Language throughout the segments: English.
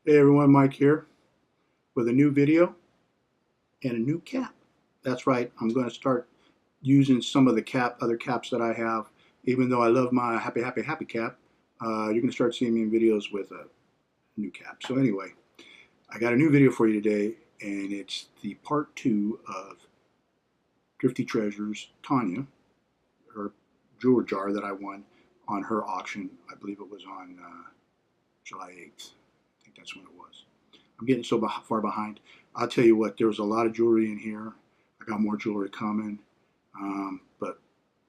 Hey everyone, Mike here with a new video and a new cap. That's right, I'm going to start using some of the other caps that I have. Even though I love my happy, happy, happy cap, you're going to start seeing me in videos with a new cap. So anyway, I got a new video for you today, and it's the part 2 of Thrifty Treasures Tanya, her jewelry jar that I won on her auction. I believe it was on July 8th. I think that's when it was. I'm getting so far behind. I'll tell you what, there was a lot of jewelry in here. I got more jewelry coming. But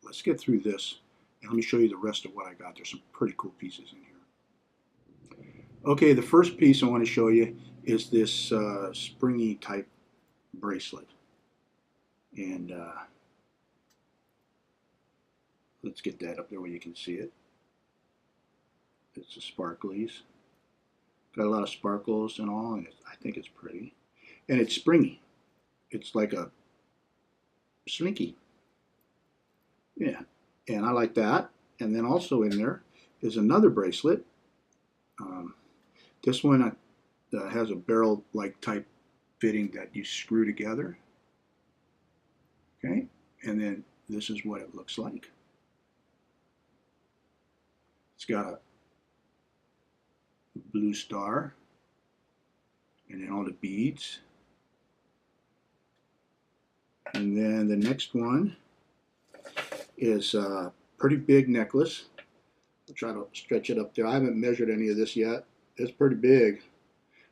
let's get through this and let me show you the rest of what I got. There's some pretty cool pieces in here. Okay, the first piece I want to show you is this springy type bracelet. And let's get that up there where you can see it. It's a sparklies. Got a lot of sparkles and all, and I think it's pretty. And it's springy. It's like a slinky. Yeah, and I like that. And then also in there is another bracelet. This one has a barrel-like type fitting that you screw together. Okay, and then this is what it looks like. It's got a blue star, and then all the beads. And then the next one is a pretty big necklace. I'll try to stretch it up there. I haven't measured any of this yet. It's pretty big,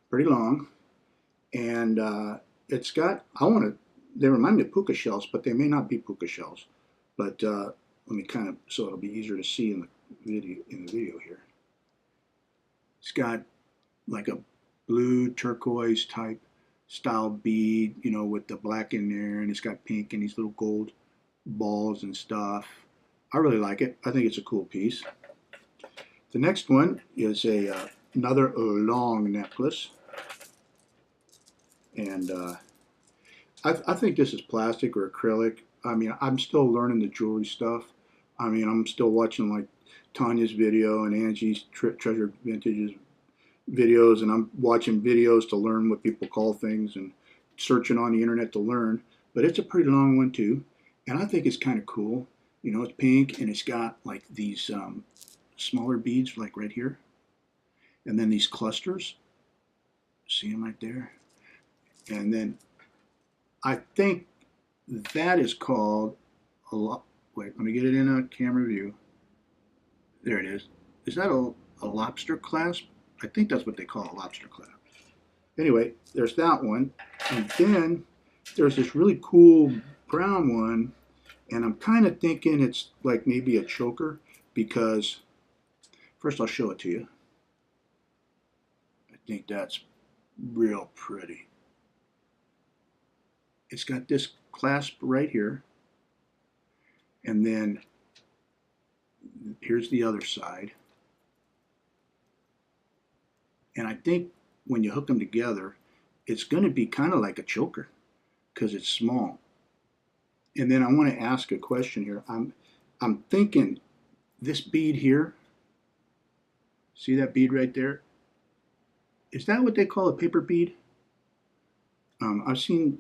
pretty long, and it's got, they remind me of puka shells, but they may not be puka shells. But let me kind of, so it'll be easier to see in the video here. It's got like a blue turquoise type style bead, you know, with the black in there, and it's got pink and these little gold balls and stuff. I really like it. I think it's a cool piece. The next one is another long necklace, and I think this is plastic or acrylic. I mean, I'm still learning the jewelry stuff. I mean, I'm still watching like Tanya's video and Angie's Treasure Vintage's videos, and I'm watching videos to learn what people call things and searching on the internet to learn. But it's a pretty long one too, and I think it's kind of cool. You know, it's pink and it's got like these smaller beads like right here, and then these clusters. See them right there? And then I think that is called a lot. Wait, let me get it in a camera view. There it is. Is that a lobster clasp? I think that's what they call a lobster clasp. Anyway, there's that one. And then there's this really cool brown one. And I'm kind of thinking it's like maybe a choker, because first I'll show it to you. I think that's real pretty. It's got this clasp right here. And then here's the other side. And I think when you hook them together, it's going to be kind of like a choker because it's small. And then I want to ask a question here. I'm thinking this bead here, see that bead right there? Is that what they call a paper bead? I've seen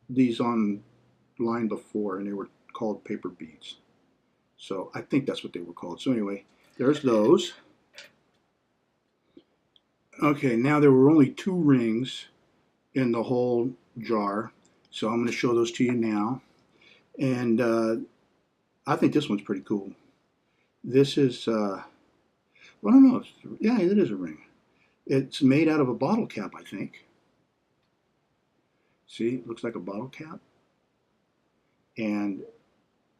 these online before, and they were called paper beads. So I think that's what they were called. So anyway, there's those. Okay, now there were only 2 rings in the whole jar, so I'm going to show those to you now. And I think this one's pretty cool. This is, well, I don't know. Yeah, it is a ring. It's made out of a bottle cap, I think. See, it looks like a bottle cap. And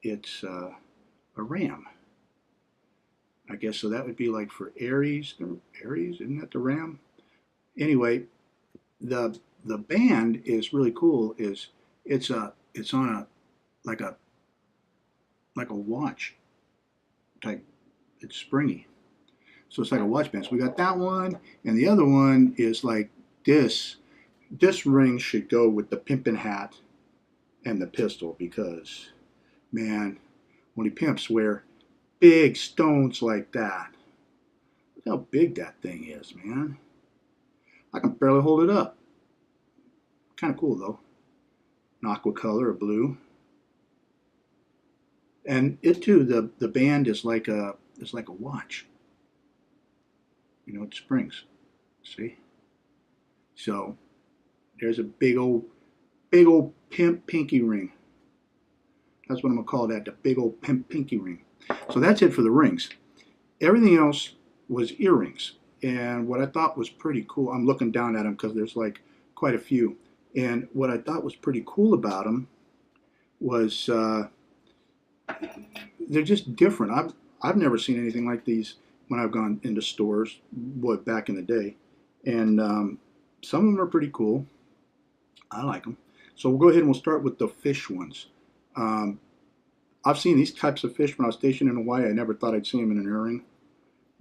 it's a ram. I guess so that would be like for Aries. Aries, isn't that the ram? Anyway, the band is really cool. It's on a like a watch type. It's springy, so it's like a watch band. So we got that one, and the other one is like this. This ring should go with the pimpin' hat and the pistol, because man, when the pimps wear big stones like that. Look how big that thing is, man. I can barely hold it up. Kind of cool though. An aqua color, a blue, and it too. The band is like a watch. You know, it springs. See? So there's a big old pimp pinky ring. That's what I'm gonna call that. The big old pimp pinky ring. So that's it for the rings. Everything else was earrings, and what I thought was pretty cool. I'm looking down at them because there's like quite a few. And what I thought was pretty cool about them was they're just different. I've never seen anything like these when I've gone into stores, boy, back in the day. And some of them are pretty cool. I like them. So we'll go ahead and we'll start with the fish ones. Um, I've seen these types of fish when I was stationed in Hawaii. I never thought I'd see them in an earring.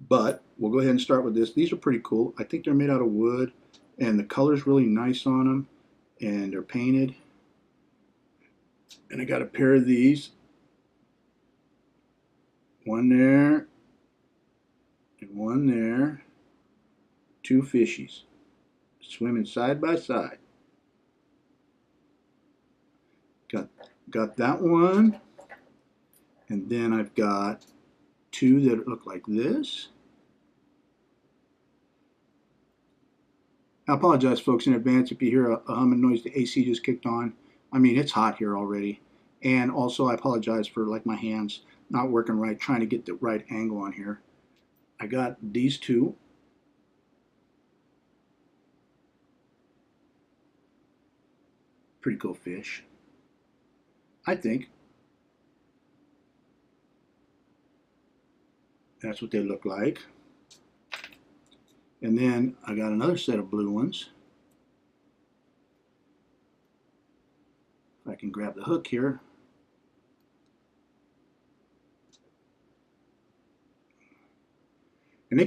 But we'll go ahead and start with this. These are pretty cool. I think they're made out of wood, and the color's really nice on them, and they're painted. And I got a pair of these. One there, and one there. Two fishies swimming side by side. Got that one, and then I've got two that look like this. I apologize, folks, in advance if you hear a humming noise. The AC just kicked on. I mean, it's hot here already. And also, I apologize for like my hands not working right, trying to get the right angle on here. I got these two. Pretty cool fish, I think. That's what they look like. And then I got another set of blue ones. If I can grab the hook here. And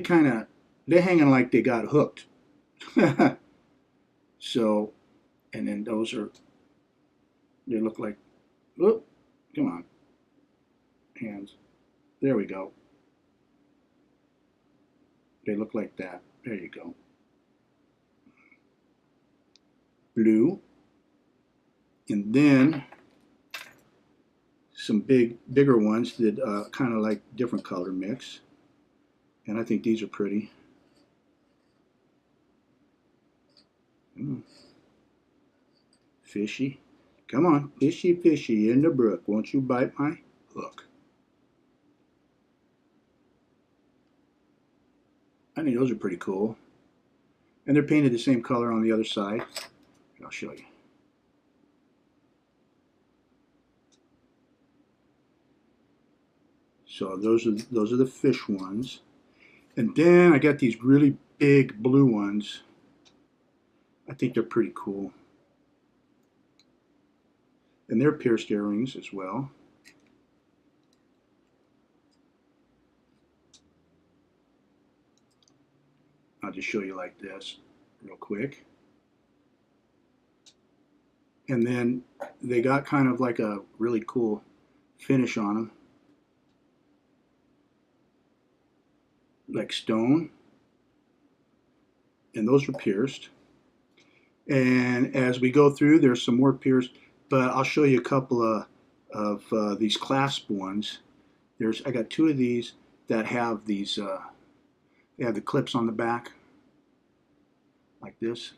they're hanging like they got hooked. So, and then they look like, oh, come on, hands. There we go. They look like that. There you go. Blue. And then some bigger ones that kind of like different color mix. And I think these are pretty. Fishy. Come on, fishy, fishy in the brook. Won't you bite my hook? I think those are pretty cool. And they're painted the same color on the other side. I'll show you. So those are the fish ones. And then I got these really big blue ones. I think they're pretty cool. And they're pierced earrings as well. I'll just show you like this real quick. And then they got kind of like a really cool finish on them. Like stone. And those are pierced. And as we go through, there's some more pierced, but I'll show you a couple of these clasp ones. I got two of these that have these, they have the clips on the back, like this.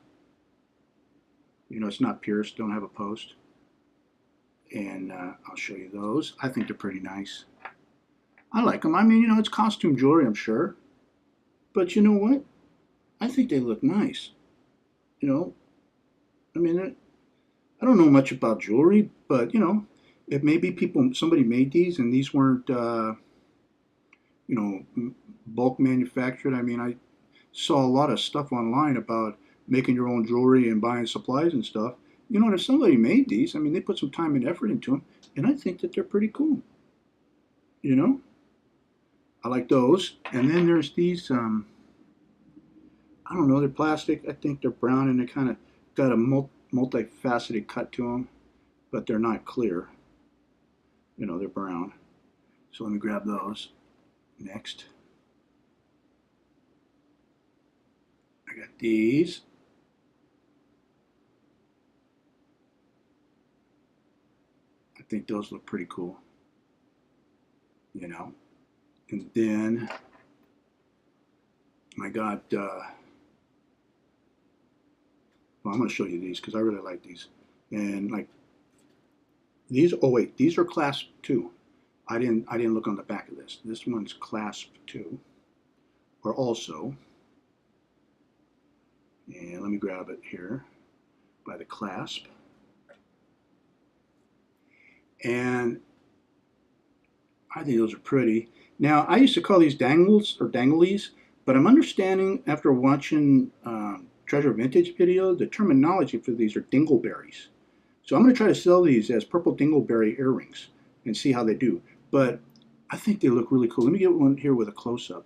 You know, it's not pierced, don't have a post. And I'll show you those. I think they're pretty nice. I like them. I mean, you know, it's costume jewelry, I'm sure. But you know what? I think they look nice. You know, I mean, I don't know much about jewelry, but you know, if maybe somebody made these and these weren't, you know, bulk manufactured. I mean, I saw a lot of stuff online about making your own jewelry and buying supplies and stuff. You know, and if somebody made these, I mean, they put some time and effort into them, and I think that they're pretty cool. You know, I like those. And then there's these, I don't know, they're plastic. I think they're brown, and they kind of got a multifaceted cut to them, but they're not clear. You know, they're brown. So let me grab those next. I got these. I think those look pretty cool, you know. And then I got, well, I'm going to show you these because I really like these. And like these, oh wait, these are clasp too. I didn't look on the back of this. This one's clasp too, or also. And let me grab it here by the clasp. And I think those are pretty. Now, I used to call these dangles or danglies, but I'm understanding after watching Treasure Vintage video, the terminology for these are dingleberries. So I'm going to try to sell these as purple dingleberry earrings and see how they do. But I think they look really cool. Let me get one here with a close-up.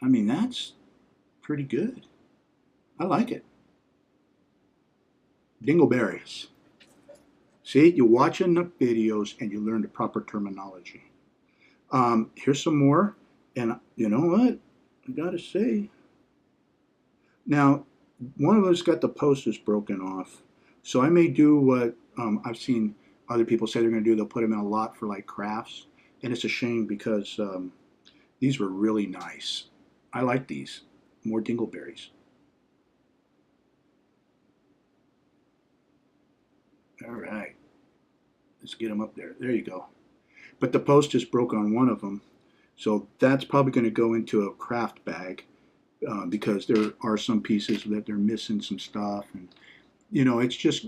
I mean, that's pretty good. I like it. Dingleberries. See, you watch enough videos and you learn the proper terminology. Here's some more. And you know what? I gotta say. Now, one of them's got the posters broken off. So I may do what I've seen other people say they're going to do. They'll put them in a lot for like crafts. And it's a shame because these were really nice. I like these. More dingleberries. All right. Let's get them up there. There you go. But the post just broke on one of them. So that's probably going to go into a craft bag because there are some pieces that they're missing some stuff. And, you know, it's just,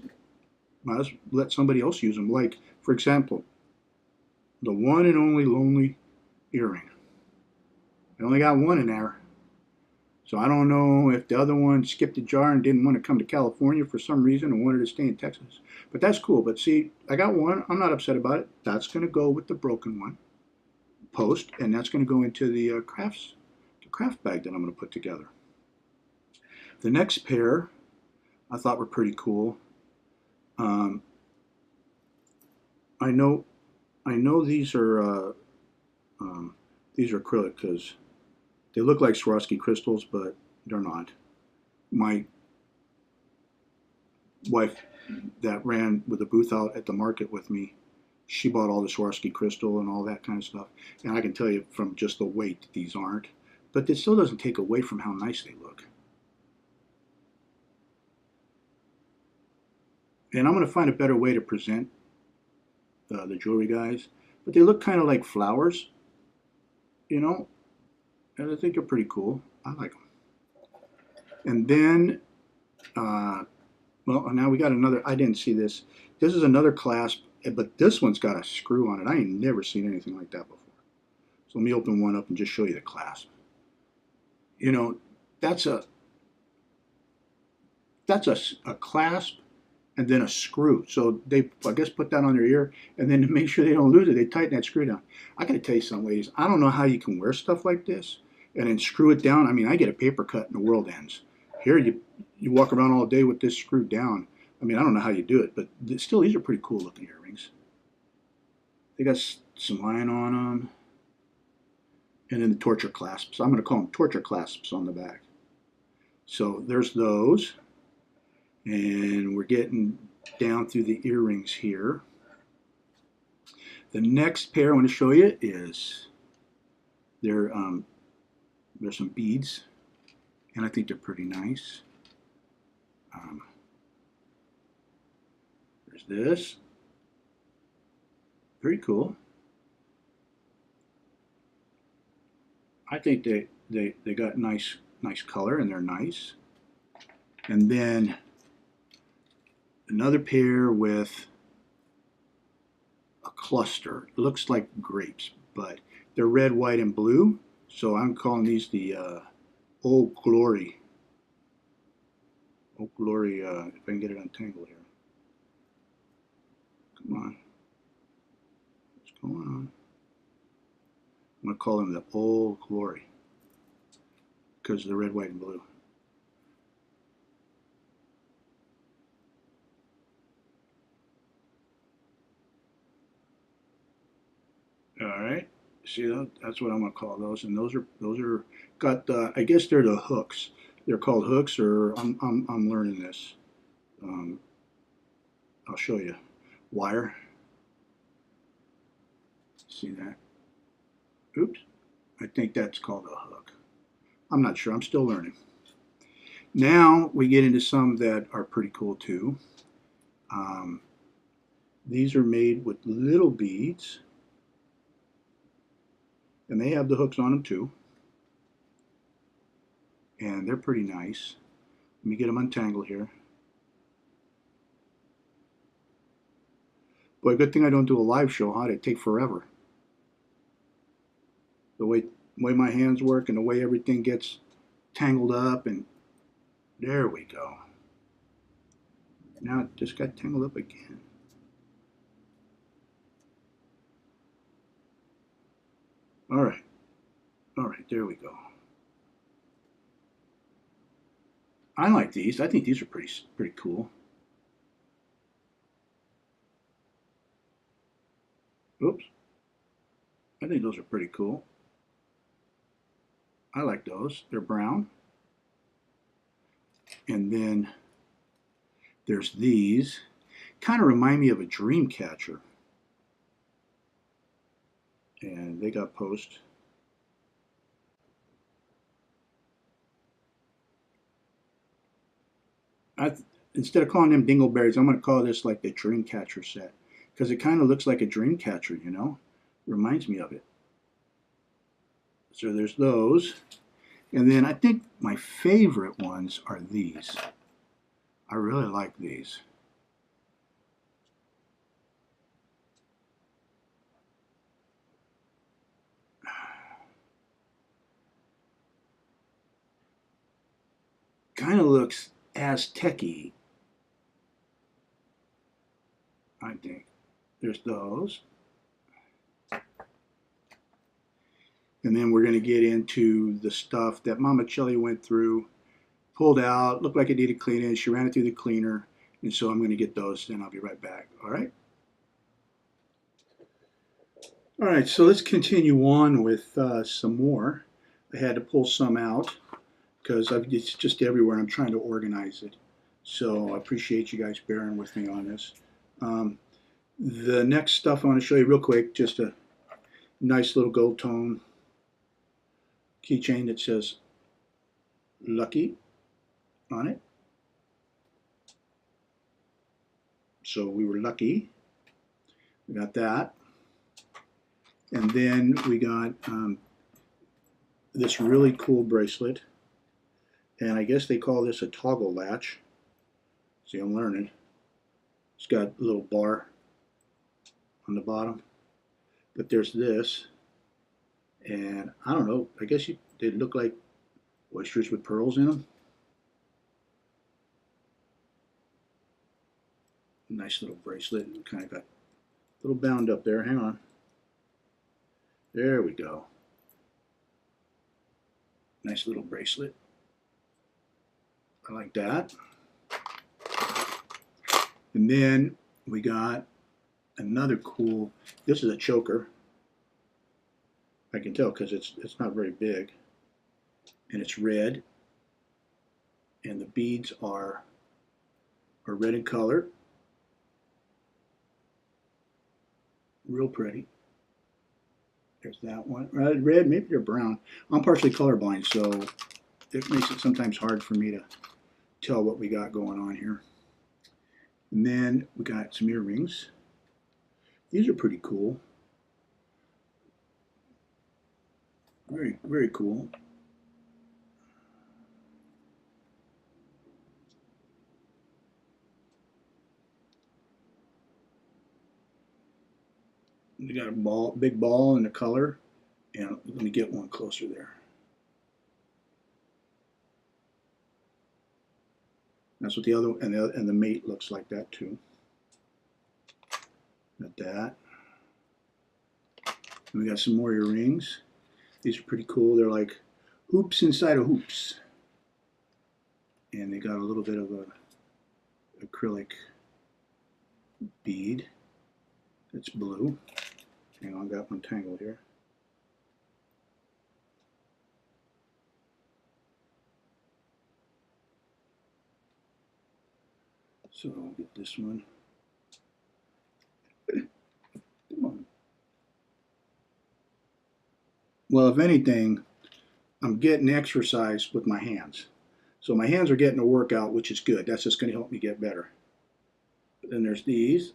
let's let somebody else use them. Like, for example, the one and only lonely earring. I only got one in there. So I don't know if the other one skipped a jar and didn't want to come to California for some reason and wanted to stay in Texas. But that's cool. But see, I got one. I'm not upset about it. That's going to go with the broken one post, and that's going to go into the craft bag that I'm going to put together. The next pair I thought were pretty cool. I know these are acrylic because they look like Swarovski crystals, but they're not. My wife that ran with the booth out at the market with me, she bought all the Swarovski crystal and all that kind of stuff. And I can tell you from just the weight that these aren't. But it still doesn't take away from how nice they look. And I'm going to find a better way to present the jewelry, guys. But they look kind of like flowers, you know. And I think they're pretty cool. I like them. And then, well, now we got another. I didn't see this. This is another clasp, but this one's got a screw on it. I ain't never seen anything like that before. So let me open one up and just show you the clasp. You know, that's a clasp and then a screw. So they, I guess, put that on their ear, and then to make sure they don't lose it, they tighten that screw down. I gotta tell you something, ladies. I don't know how you can wear stuff like this and then screw it down. I mean, I get a paper cut and the world ends. Here, you walk around all day with this screwed down. I mean, I don't know how you do it, but still, these are pretty cool looking earrings. They got some line on them, and then the torture clasps. I'm going to call them torture clasps on the back. So there's those, and we're getting down through the earrings here. The next pair I want to show you is there's some beads, and I think they're pretty nice. There's this, pretty cool. I think they got nice color and they're nice. And then another pair with a cluster. It looks like grapes, but they're red, white, and blue. So I'm calling these the Old Glory. Old Glory, if I can get it untangled here. Come on. What's going on? I'm going to call them the Old Glory because they're red, white, and blue. All right. See, that's what I'm gonna call those, and those are got I guess they're the hooks. They're called hooks, or I'm learning this. Um, I'll show you. Wire. See that? Oops. I think that's called a hook. I'm not sure. I'm still learning. Now we get into some that are pretty cool too. Um, these are made with little beads, and they have the hooks on them too, and they're pretty nice. Let me get them untangled here. Boy, good thing I don't do a live show, huh? It'd take forever. The way my hands work and the way everything gets tangled up, and there we go. Now it just got tangled up again. All right, all right, there we go. I like these. I think these are pretty cool. Oops, I think those are pretty cool. I like those. They're brown. And then there's these. Kind of remind me of a dream catcher. And they got post. I, Instead of calling them dingleberries, I'm going to call this like the dream catcher set. Because it kind of looks like a dream catcher, you know? Reminds me of it. So there's those. And then I think my favorite ones are these. I really like these. Kind of looks Aztec-y, I think. There's those. And then we're going to get into the stuff that Mama Chelly went through, pulled out, looked like it needed cleaning. She ran it through the cleaner. And so I'm going to get those, and I'll be right back. All right? All right, so let's continue on with some more. I had to pull some out because it's just everywhere. I'm trying to organize it. So I appreciate you guys bearing with me on this. Um, the next stuff I want to show you real quick, just a nice little gold tone keychain that says Lucky on it. So we were lucky. We got that. And then we got this really cool bracelet. And I guess they call this a toggle latch. See, I'm learning. It's got a little bar on the bottom. But there's this. And I don't know, I guess they look like oysters with pearls in them. Nice little bracelet. Kind of got a little bound up there. Hang on. There we go. Nice little bracelet. I like that. And then we got another cool, this is a choker. I can tell because it's not very big. And it's red. And the beads are red in color. Real pretty. There's that one. Red, maybe they're brown. I'm partially colorblind, so it makes it sometimes hard for me to tell what we got going on here. And then we got some earrings. These are pretty cool. Very, very cool. They got a big ball in the color, and let me get one closer there. That's what the other and the mate looks like that too. Got that. And we got some more earrings. These are pretty cool. They're like hoops inside of hoops, and they got a little bit of a acrylic bead. It's blue. Hang on, got one tangled here. So I'll get this one. Come on. Well, if anything, I'm getting exercise with my hands. So my hands are getting a workout, which is good. That's just going to help me get better. But then there's these.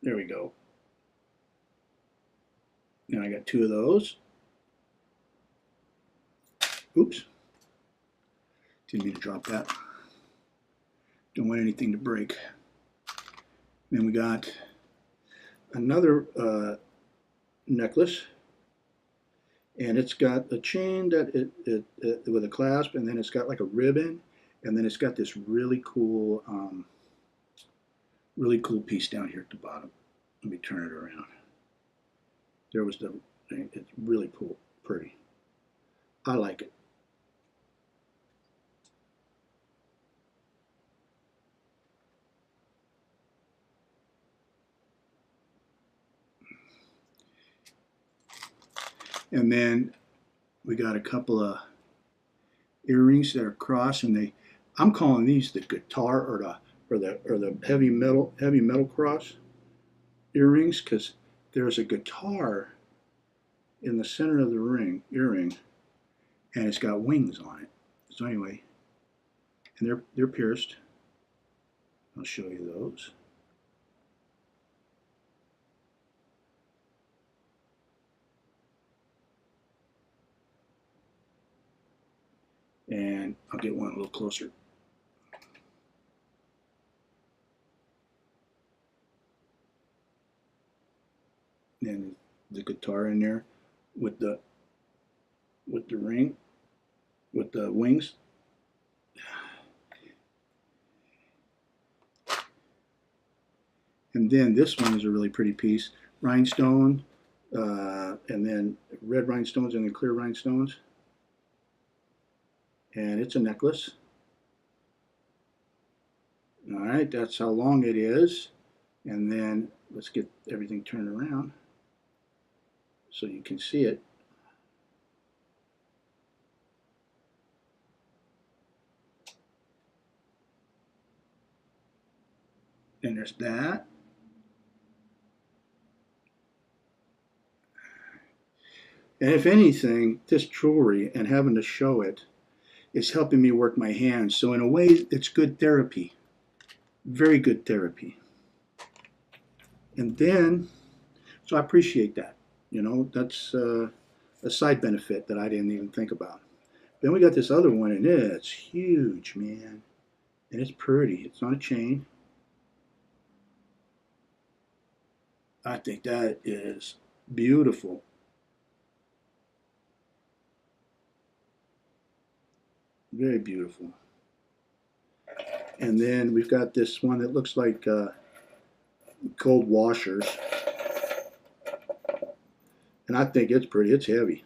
There we go. Now I got 2 of those. Oops. Didn't mean to drop that. Don't want anything to break. Then we got another necklace, and it's got a chain that with a clasp, and then it's got like a ribbon, and then it's got this really cool piece down here at the bottom. Let me turn it around. There was the thing. It's really cool, pretty. I like it. And then we got a couple of earrings that are crossed, and I'm calling these the guitar or the heavy metal cross earrings, because there's a guitar in the center of the earring, and it's got wings on it. So anyway, and they're pierced. I'll show you those. And I'll get one a little closer. And the guitar in there with the ring, with the wings. And then this one is a really pretty piece. Rhinestone, and then red rhinestones and then clear rhinestones. And it's a necklace. All right, that's how long it is. And then let's get everything turned around so you can see it. And there's that. And if anything, this jewelry and having to show it is helping me work my hands. So in a way, it's good therapy. Very good therapy. And then, so I appreciate that. You know, that's a side benefit that I didn't even think about. Then we got this other one, and it's huge, man. And it's pretty. It's not a chain. I think that is beautiful. Very beautiful. And then we've got this one that looks like gold washers. And I think it's pretty. It's heavy.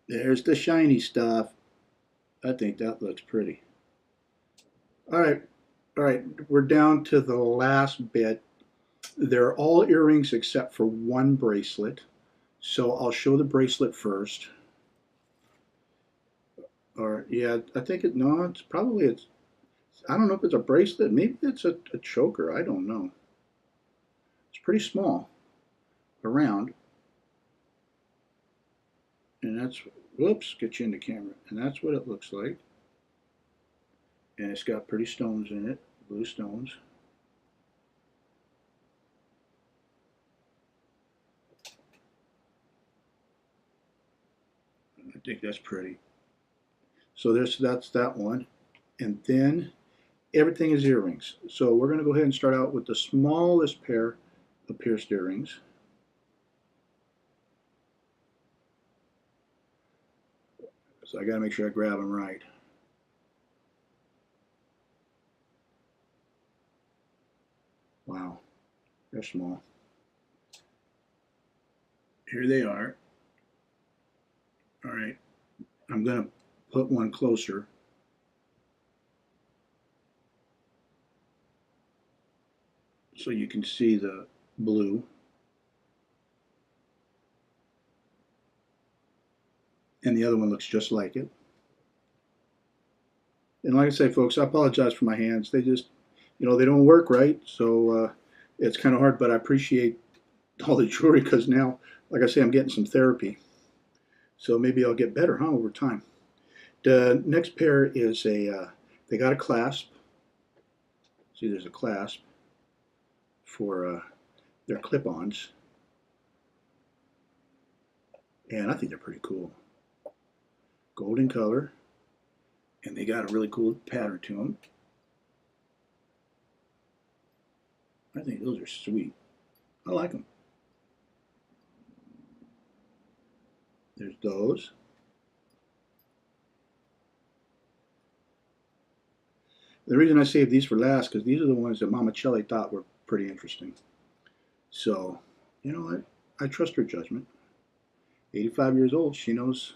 There's the shiny stuff. I think that looks pretty. All right. All right. We're down to the last bit. They're all earrings except for one bracelet. So I'll show the bracelet first. Or yeah, I think no, it's probably I don't know if it's a bracelet. Maybe it's a choker. I don't know. It's pretty small, around, and that's whoops, get you in the camera, and that's what it looks like. And it's got pretty stones in it, blue stones. I think that's pretty. So that's that one, and then everything is earrings. So we're going to go ahead and start out with the smallest pair of pierced earrings. So I got to make sure I grab them right. Wow, they're small. Here they are. All right, I'm going to put one closer. So you can see the blue, and the other one looks just like it. And like I say, folks, I apologize for my hands. They just, they don't work right, so it's kind of hard. But I appreciate all the jewelry because now, like I say, I'm getting some therapy. So maybe I'll get better, over time. The next pair is they got a clasp. See, there's a clasp for their clip-ons. And I think they're pretty cool. Golden color. And they got a really cool pattern to them. I think those are sweet. I like them. There's those. The reason I saved these for last because these are the ones that Mama Tuccelli thought were pretty interesting. So, you know what? I trust her judgment. 85 years old, she knows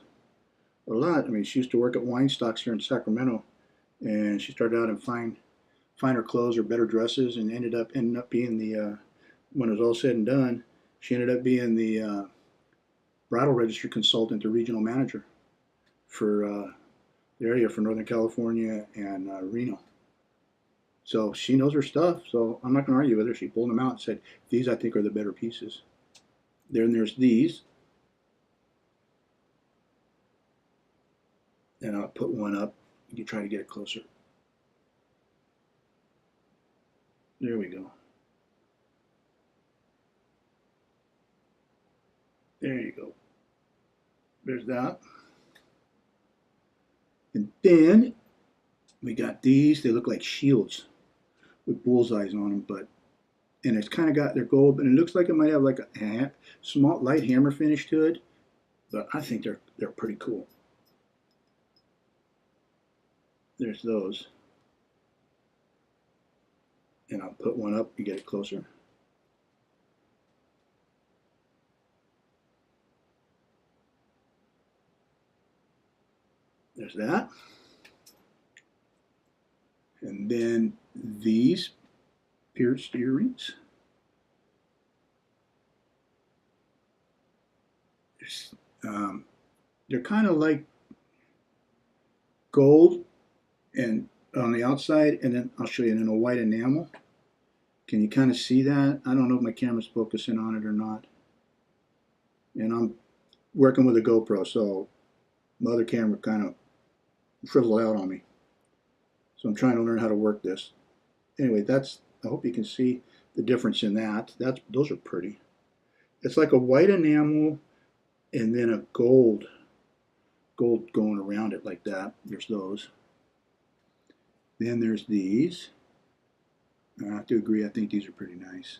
a lot. I mean, she used to work at Wine Stocks here in Sacramento, and she started out in finer clothes or better dresses, and ended up being the when it was all said and done, she ended up being the bridal registry consultant or regional manager for the area for Northern California and Reno. So she knows her stuff. So I'm not going to argue with her. She pulled them out and said, "These I think are the better pieces." Then there's these. And I'll put one up. You can try to get it closer. There we go. There you go. There's that. And then we got these. They look like shields with bullseyes on them, and it's kind of got their gold, but it looks like it might have like a small light hammer finish to it. But I think they're pretty cool. There's those. And I'll put one up to get it closer. There's that. And then these pierced earrings. They're kind of like gold and on the outside, and then I'll show you in a white enamel. Can you kind of see that? I don't know if my camera's focusing on it or not. And I'm working with a GoPro, so my other camera kind of frizzled out on me. So I'm trying to learn how to work this. Anyway, I hope you can see the difference in that. Those are pretty. It's like a white enamel and then a gold going around it like that. There's those. Then there's these. I have to agree, I think these are pretty nice.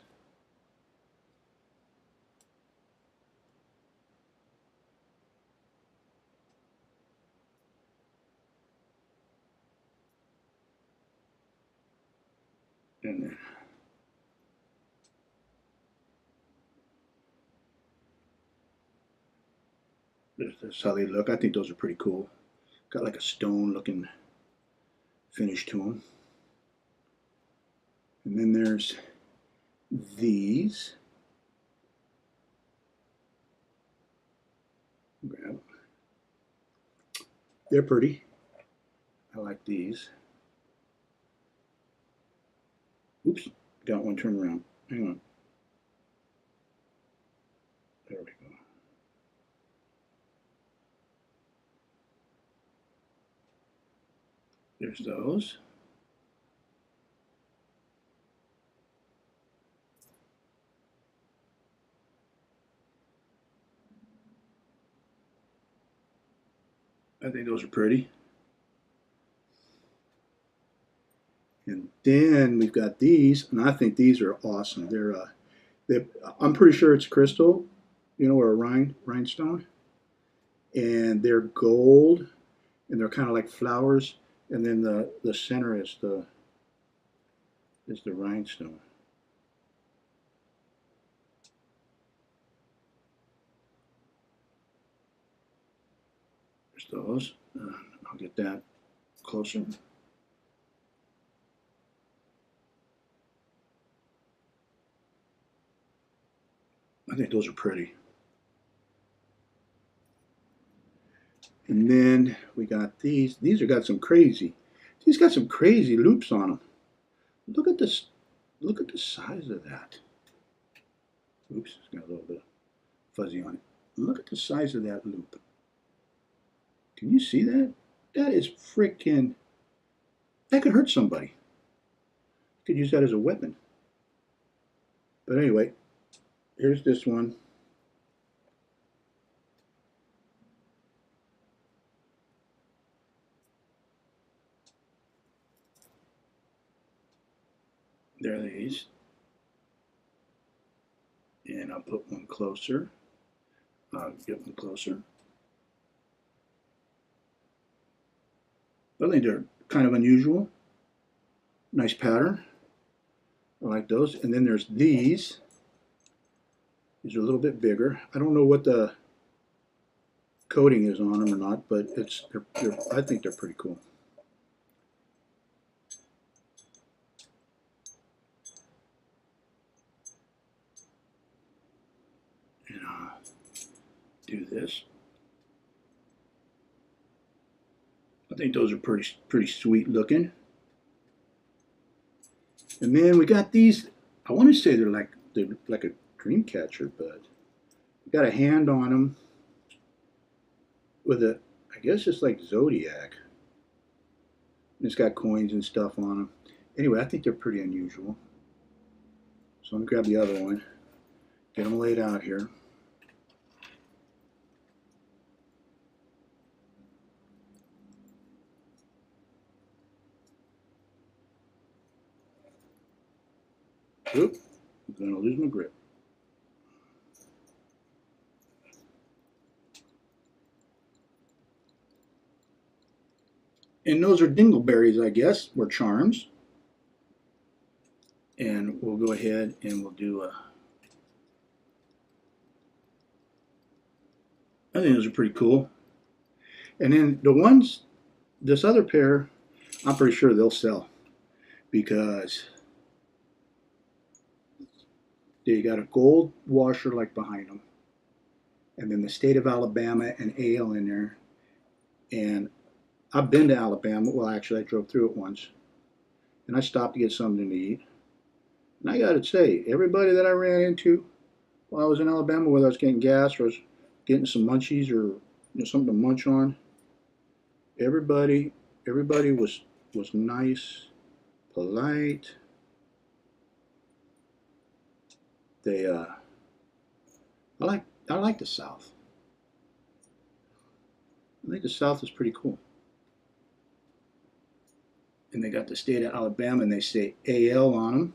And that's how they look. I think those are pretty cool. Got like a stone looking finish to them. And then there's these. Grab them. They're pretty. I like these. Oops, got one turned around. Hang on. There we go. There's those. I think those are pretty. And then we've got these, and I think these are awesome. I'm pretty sure it's crystal, or a rhinestone, and they're gold, and they're kind of like flowers, and then the center is the rhinestone. There's those. I'll get that closer. I think those are pretty. And then we got these. These are got some crazy. These got some crazy loops on them. Look at this. Look at the size of that. Oops, it's got a little bit of fuzzy on it. Look at the size of that loop. Can you see that? That is freaking. That could hurt somebody. You could use that as a weapon. But anyway, here's this one. There are these. And I'll put one closer. Get one closer. I think they're kind of unusual. Nice pattern. I like those. And then there's these. These are a little bit bigger. I don't know what the coating is on them or not, but I think they're pretty cool. And do this. I think those are pretty sweet looking. And then we got these. I want to say they're like a dream catcher, but we got a hand on them with a, I guess it's like Zodiac. And it's got coins and stuff on them. Anyway, I think they're pretty unusual. So I'm gonna grab the other one, get them laid out here. Oop, I'm gonna lose my grip. And those are dingleberries, I guess, or charms. And we'll go ahead and we'll do a. I think those are pretty cool. And then the ones, this other pair, I'm pretty sure they'll sell because they got a gold washer like behind them, and then the state of Alabama and ale in there. And I've been to Alabama. Well, actually, I drove through it once, and I stopped to get something to eat. And I got to say, everybody that I ran into while I was in Alabama, whether I was getting gas or I was getting some munchies or something to munch on, everybody was nice, polite. They I like the South. I think the South is pretty cool. And they got the state of Alabama, and they say AL on them.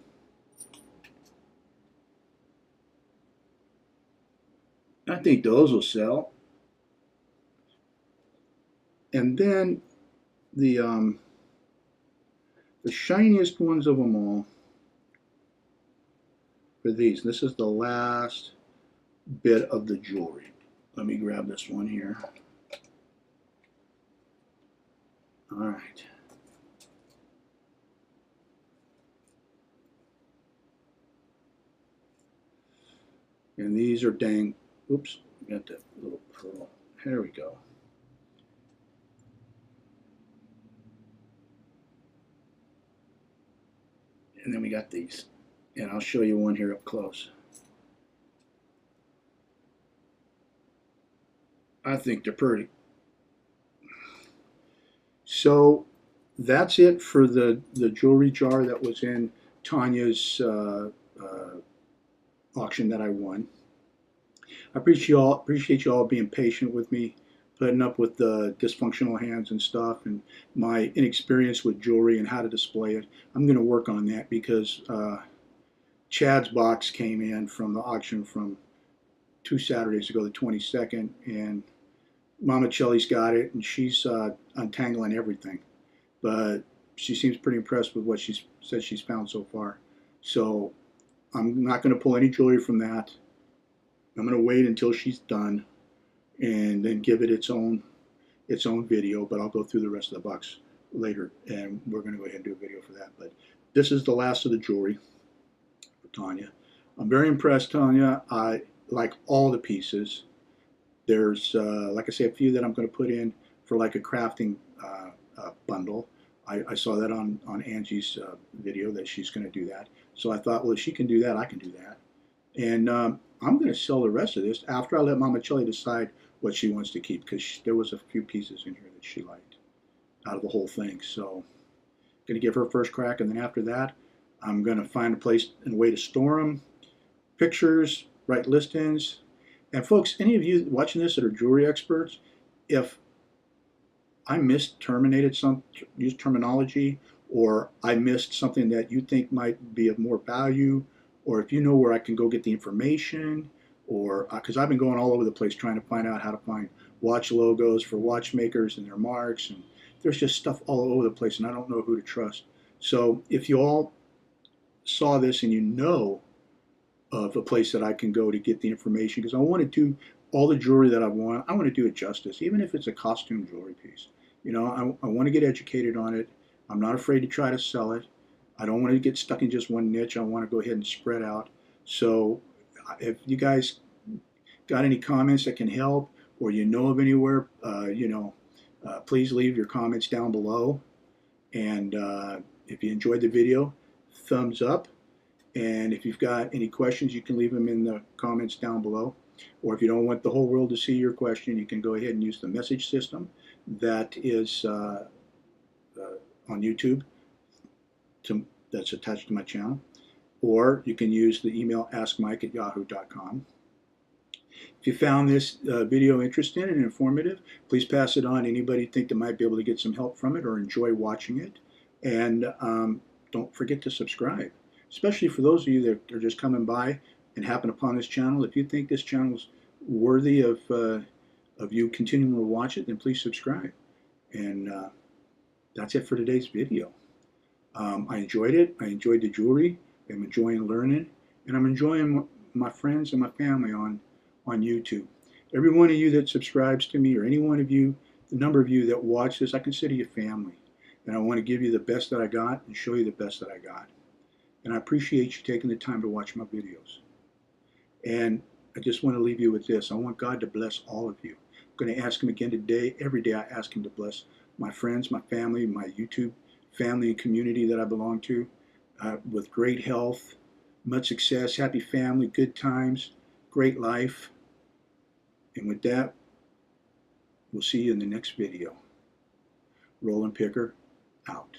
I think those will sell. And then the shiniest ones of them all are these. This is the last bit of the jewelry. Let me grab this one here. All right. And these are dang, oops, got that little pearl. There we go. And then we got these. And I'll show you one here up close. I think they're pretty. So that's it for the jewelry jar that was in Tanya's auction that I won. I appreciate you all being patient with me, putting up with the dysfunctional hands and stuff, and my inexperience with jewelry and how to display it. I'm going to work on that because Chad's box came in from the auction from 2 Saturdays ago, the 22nd, and Mama Chelly's got it, and she's untangling everything. But she seems pretty impressed with what she said she's found so far. So I'm not going to pull any jewelry from that. I'm going to wait until she's done and then give it its own video, but I'll go through the rest of the box later, and we're going to go ahead and do a video for that. But this is the last of the jewelry for Tanya. I'm very impressed, Tanya. like all the pieces. There's, like I say, a few that I'm going to put in for like a crafting bundle. I saw that on Angie's video that she's going to do that. So I thought, well, if she can do that, I can do that. And I'm going to sell the rest of this after I let Mama Chelly decide what she wants to keep, because there was a few pieces in here that she liked out of the whole thing. So I'm going to give her first crack, and then after that, I'm going to find a place and a way to store them, pictures, write listings. And folks, any of you watching this that are jewelry experts, if I misterminated some used terminology, or I missed something that you think might be of more value, or if you know where I can go get the information, or because I've been going all over the place trying to find out how to find watch logos for watchmakers and their marks, and there's just stuff all over the place, and I don't know who to trust. So if you all saw this and you know of a place that I can go to get the information, because I want to do all the jewelry that I want to do it justice, even if it's a costume jewelry piece. You know, I want to get educated on it. I'm not afraid to try to sell it. I don't want to get stuck in just one niche. I want to go ahead and spread out. So if you guys got any comments that can help, or you know of anywhere, please leave your comments down below. And if you enjoyed the video, thumbs up. And if you've got any questions, you can leave them in the comments down below. Or if you don't want the whole world to see your question, you can go ahead and use the message system that is on YouTube that's attached to my channel. Or you can use the email askmike@yahoo.com. If you found this video interesting and informative, please pass it on to anybody you think that might be able to get some help from it or enjoy watching it. And don't forget to subscribe, especially for those of you that are just coming by and happen upon this channel. If you think this channel is worthy of you continuing to watch it, then please subscribe. And that's it for today's video. I enjoyed it. I enjoyed the jewelry. I'm enjoying learning, and I'm enjoying my friends and my family on YouTube. Every one of you that subscribes to me, or any one of you, the number of you that watch this, I consider you family. And I want to give you the best that I got and show you the best that I got. And I appreciate you taking the time to watch my videos. And I just want to leave you with this. I want God to bless all of you. I'm going to ask Him again today. Every day I ask Him to bless my friends, my family, my YouTube family and community that I belong to, with great health, much success, happy family, good times, great life. And with that, we'll see you in the next video. Rollin Picker, out.